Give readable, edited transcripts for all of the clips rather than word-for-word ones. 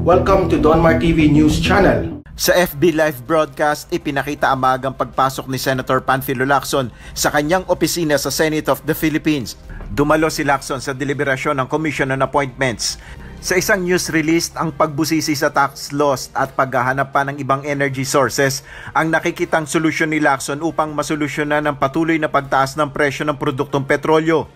Welcome to Donmar TV News Channel. Sa FB Live broadcast, ipinakita ang maagang pagpasok ni Senator Panfilo Lacson sa kanyang opisina sa Senate of the Philippines. Dumalo si Lacson sa deliberasyon ng Commission on Appointments. Sa isang news release, ang pagbusisi sa tax laws at paghahanap pa ng ibang energy sources ang nakikitang solusyon ni Lacson upang masolusyonan ang patuloy na pagtaas ng presyo ng produktong petrolyo.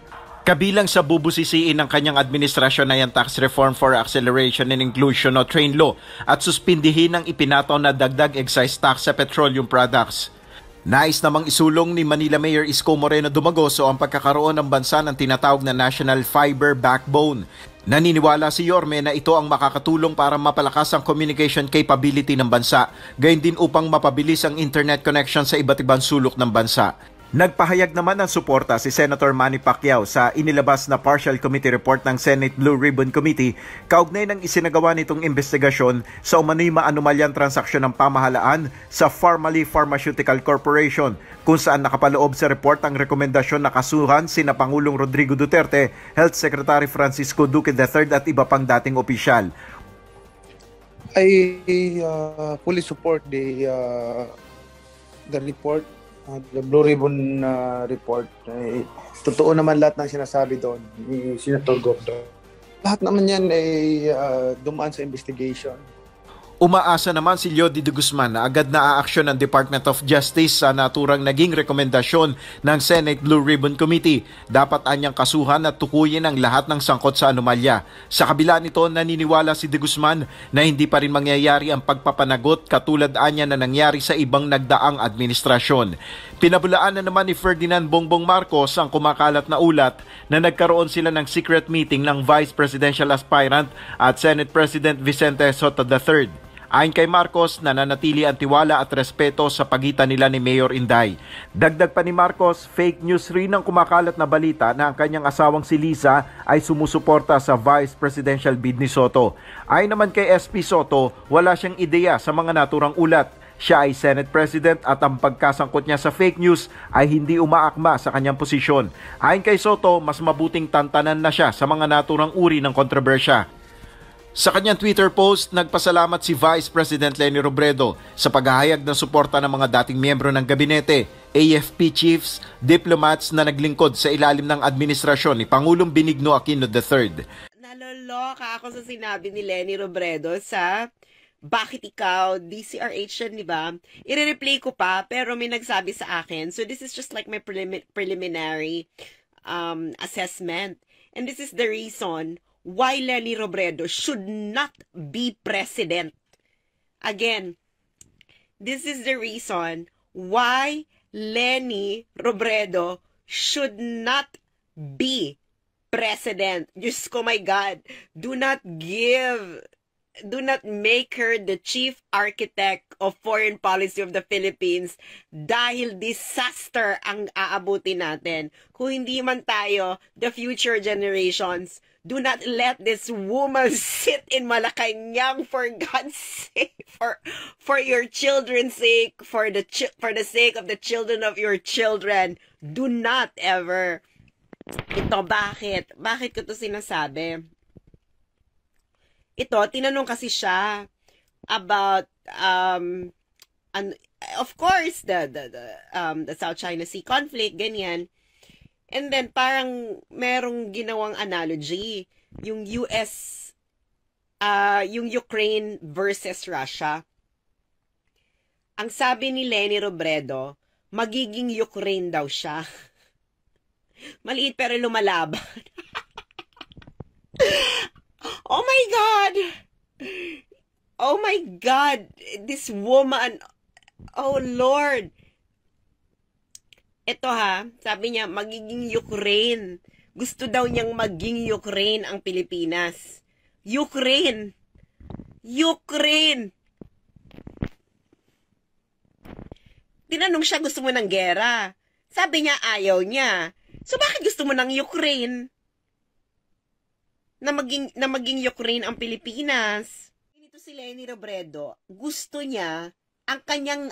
Kabilang sa bubusisiin ng kanyang administrasyon ay ang Tax Reform for Acceleration and Inclusion o TRAIN Law at suspindihin ang ipinataw na dagdag excise tax sa petroleum products. Nais namang isulong ni Manila Mayor Isko Moreno Dumagoso ang pagkakaroon ng bansa ng tinatawag na National Fiber Backbone. Naniniwala si Yorme na ito ang makakatulong para mapalakas ang communication capability ng bansa, gayon din upang mapabilis ang internet connection sa iba't ibang sulok ng bansa. Nagpahayag naman ng suporta si Senator Manny Pacquiao sa inilabas na partial committee report ng Senate Blue Ribbon Committee kaugnay ng isinagawa nitong investigasyon sa umano'y maanumalyang transaksyon ng pamahalaan sa Pharmally Pharmaceutical Corporation, kung saan nakapaloob sa report ang rekomendasyon na kasuhan sina Pangulong Rodrigo Duterte, Health Secretary Francisco Duque III at iba pang dating opisyal. I fully support the report. The Blue Ribbon report, totoo naman lahat ng sinasabi doon ni Senator Gokdo. Lahat naman yan ay dumaan sa investigation. Umaasa naman si Leody de Guzman na agad na aaksyon ng Department of Justice sa naturang naging rekomendasyon ng Senate Blue Ribbon Committee. Dapat anyang kasuhan at tukuyin ang lahat ng sangkot sa anomalya. Sa kabila nito, naniniwala si de Guzman na hindi pa rin mangyayari ang pagpapanagot katulad anya na nangyari sa ibang nagdaang administrasyon. Pinabulaan na naman ni Ferdinand Bongbong Marcos ang kumakalat na ulat na nagkaroon sila ng secret meeting ng Vice Presidential Aspirant at Senate President Vicente Sotto III. Ayon kay Marcos, nananatili ang tiwala at respeto sa pagitan nila ni Mayor Inday. Dagdag pa ni Marcos, fake news rin ang kumakalat na balita na ang kanyang asawang si Liza ay sumusuporta sa Vice Presidential bid ni Sotto. Ayon naman kay SP Sotto, wala siyang ideya sa mga naturang ulat. Siya ay Senate President at ang pagkasangkot niya sa fake news ay hindi umaakma sa kanyang posisyon. Ayon kay Sotto, mas mabuting tantanan na siya sa mga naturang uri ng kontrobersya. Sa kanyang Twitter post, nagpasalamat si Vice President Leni Robredo sa paghahayag ng suporta ng mga dating miyembro ng gabinete, AFP chiefs, diplomats na naglingkod sa ilalim ng administrasyon ni Pangulong Benigno Aquino III. Naloloka ako sa sinabi ni Leni Robredo sa bakit ikaw, DCRH yan, di ba? I-replay ko pa, pero may nagsabi sa akin. So this is just like my preliminary assessment. And this is the reason why Leni Robredo should not be president. Again, this is the reason why Leni Robredo should not be president. Diyos ko, my God, do not make her the chief architect of foreign policy of the Philippines dahil disaster ang aabutin natin. Kung hindi man tayo, the future generations, do not let this woman sit in Malacanang for God's sake, for your children's sake, for the sake of the children of your children. Do not ever. Ito, bakit? Bakit ko to sinasabi? Ito, tinanong kasi siya about of course the South China Sea conflict, ganyan. And then parang merong ginawang analogy, yung yung Ukraine versus Russia. Ang sabi ni Leni Robredo, magiging Ukraine daw siya. Maliit pero lumalaban. Oh my God! Oh my God! This woman! Oh Lord! Ito ha, sabi niya, magiging Ukraine. Gusto daw niyang maging Ukraine ang Pilipinas. Ukraine! Ukraine! Tinanong siya, gusto mo ng gera? Sabi niya, ayaw niya. So bakit gusto mo ng Ukraine? Na maging Ukraine ang Pilipinas. Ito si Leni Robredo, gusto niya ang kanyang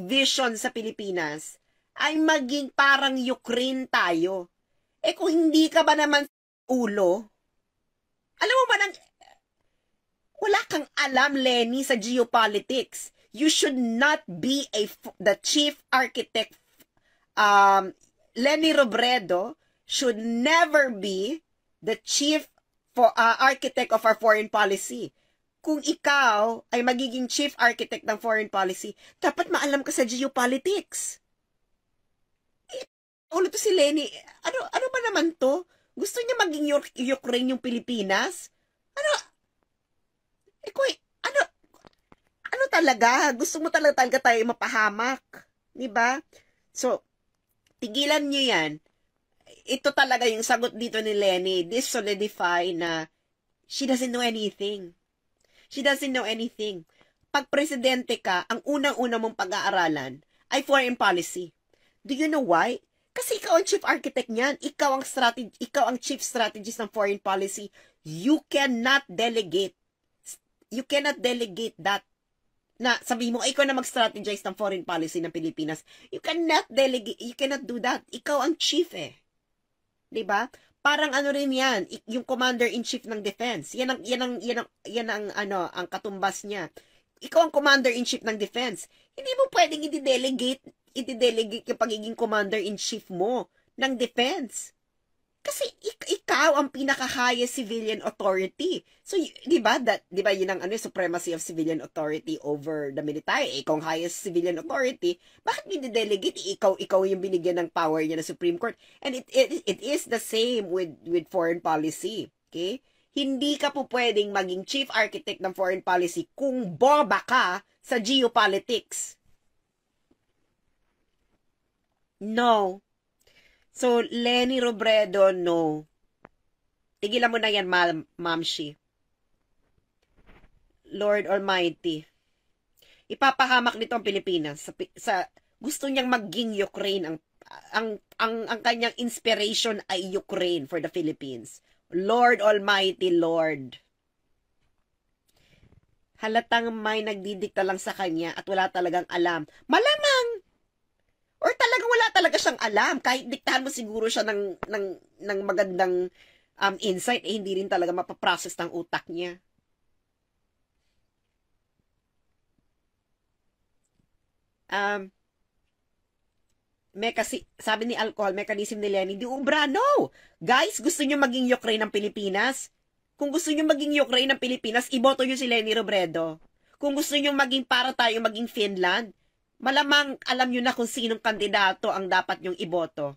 vision sa Pilipinas ay maging parang Ukraine tayo. Eh kung hindi ka ba naman ulo, alam mo ba Wala kang alam, Lenny, sa geopolitics. You should not be the chief architect. Lenny Robredo should never be the chief architect of our foreign policy. Kung ikaw ay magiging chief architect ng foreign policy, dapat maalam ka sa geopolitics. Ulo to si Lenny. Ano ba naman to? Gusto niya maging Ukraine yung Pilipinas? Ano talaga? Gusto mo talaga tayo mapahamak? Diba? So, tigilan niyo yan. Ito talaga yung sagot dito ni Lenny. This solidify na she doesn't know anything. She doesn't know anything. Pag presidente ka, ang unang-una mong pag-aaralan ay foreign policy. Do you know why? Kasi ikaw ang chief architect niyan. Ikaw ang chief strategist ng foreign policy. You cannot delegate. You cannot delegate that. Na sabi mo, ikaw na mag-strategize ng foreign policy ng Pilipinas. You cannot delegate. You cannot do that. Ikaw ang chief eh. 'Di ba? Parang ano rin 'yan, yung commander-in-chief ng defense. Yan ang katumbas niya. Ikaw ang commander-in-chief ng defense. Hindi mo pwedeng i-delegate yung pagiging commander-in-chief mo ng defense. Kasi ikaw ang pinaka-highest civilian authority. So, di ba yun ang supremacy of civilian authority over the military. Ikaw ang highest civilian authority. Bakit hindi-delegate? Ikaw yung binigyan ng power niya ng Supreme Court. And it is the same with foreign policy. Okay? Hindi ka po pwedeng maging chief architect ng foreign policy kung boba ka sa geopolitics. No. So, Lenny Robredo, no. Tigilan mo na yan, Mamshi. Lord Almighty. Ipapahamak nito ang Pilipinas. Gusto niyang maging Ukraine. Ang kanyang inspiration ay Ukraine for the Philippines. Lord Almighty, Lord. Halatang may nagdidikta lang sa kanya at wala talagang alam. Malamang! Or talagang wala talaga siyang alam. Kahit diktahan mo siguro siya ng magandang insight, hindi rin talaga mapaprocess ng utak niya. Sabi ni Alcohol, mechanism ni Lenny, di ubra, no! Guys, gusto nyo maging Ukraine ng Pilipinas? Kung gusto nyo maging Ukraine ng Pilipinas, iboto nyo si Lenny Robredo. Kung gusto nyo maging para tayo maging Finland, malamang alam nyo na kung sinong kandidato ang dapat nyong iboto.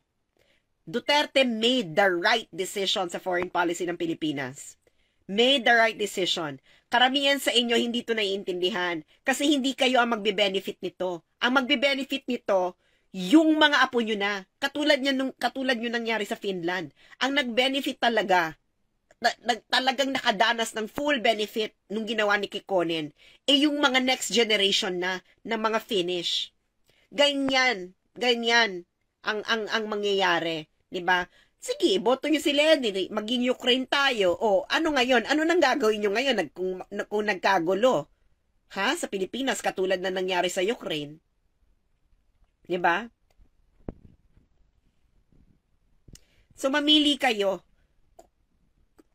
Duterte made the right decision sa foreign policy ng Pilipinas. Made the right decision. Karamihan sa inyo hindi ito naiintindihan kasi hindi kayo ang magbe-benefit nito. Ang magbe-benefit nito, yung mga apo nyo na. Katulad nyo nangyari sa Finland. Ang nag-benefit talaga, talagang nakadanas ng full benefit nung ginawa ni Kekkonen, yung mga next generation na ng mga Finnish. Ganyan ang mangyayari, 'di ba? Sige, boto niyo si Lenny, maging Ukraine tayo. O, ano ngayon? Ano nang gagawin niyo ngayon kung nagkagulo? Ha? Sa Pilipinas katulad na nangyari sa Ukraine. 'Di ba? So mamili kayo.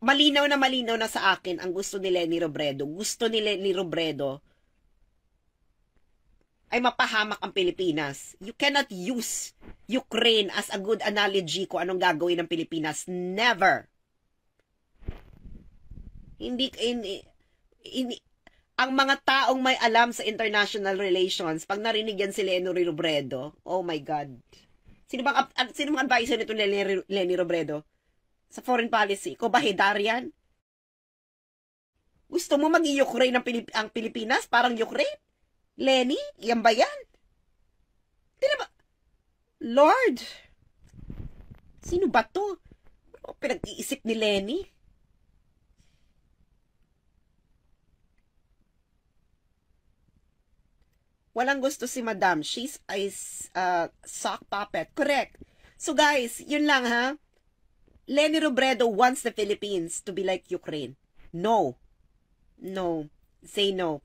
Malinaw na sa akin ang gusto ni Lenny Robredo. Gusto ni Lenny Robredo ay mapahamak ang Pilipinas. You cannot use Ukraine as a good analogy kung anong gagawin ng Pilipinas. Never. Ang mga taong may alam sa international relations, pag narinig yan si Lenny Robredo, oh my God. Sino bang advisor nito Lenny Robredo? Sa foreign policy, ko ba Hidarian? Gusto mo maging Ukraine ang Pilipinas? Parang Ukraine? Lenny? Yan ba yan? Lord! Sino ba to? Ano pinag-iisip ni Lenny? Walang gusto si Madam. She's a sock puppet. Correct. So guys, yun lang ha. Lenny Robredo wants the Philippines to be like Ukraine. No. No. Say no.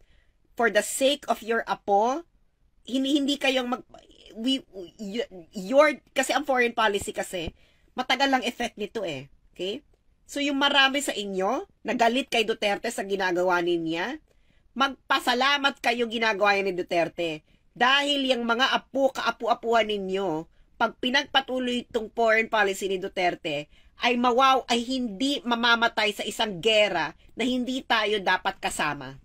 For the sake of your apo, hindi kayong kasi ang foreign policy kasi, matagal lang effect nito eh. Okay? So yung marami sa inyo, nagalit kay Duterte sa ginagawa niya, magpasalamat kayo ginagawa ni Duterte. Dahil yung mga kaapu-apuhan ninyo, pag pinagpatuloy itong foreign policy ni Duterte, ay hindi mamamatay sa isang gera na hindi tayo dapat kasama.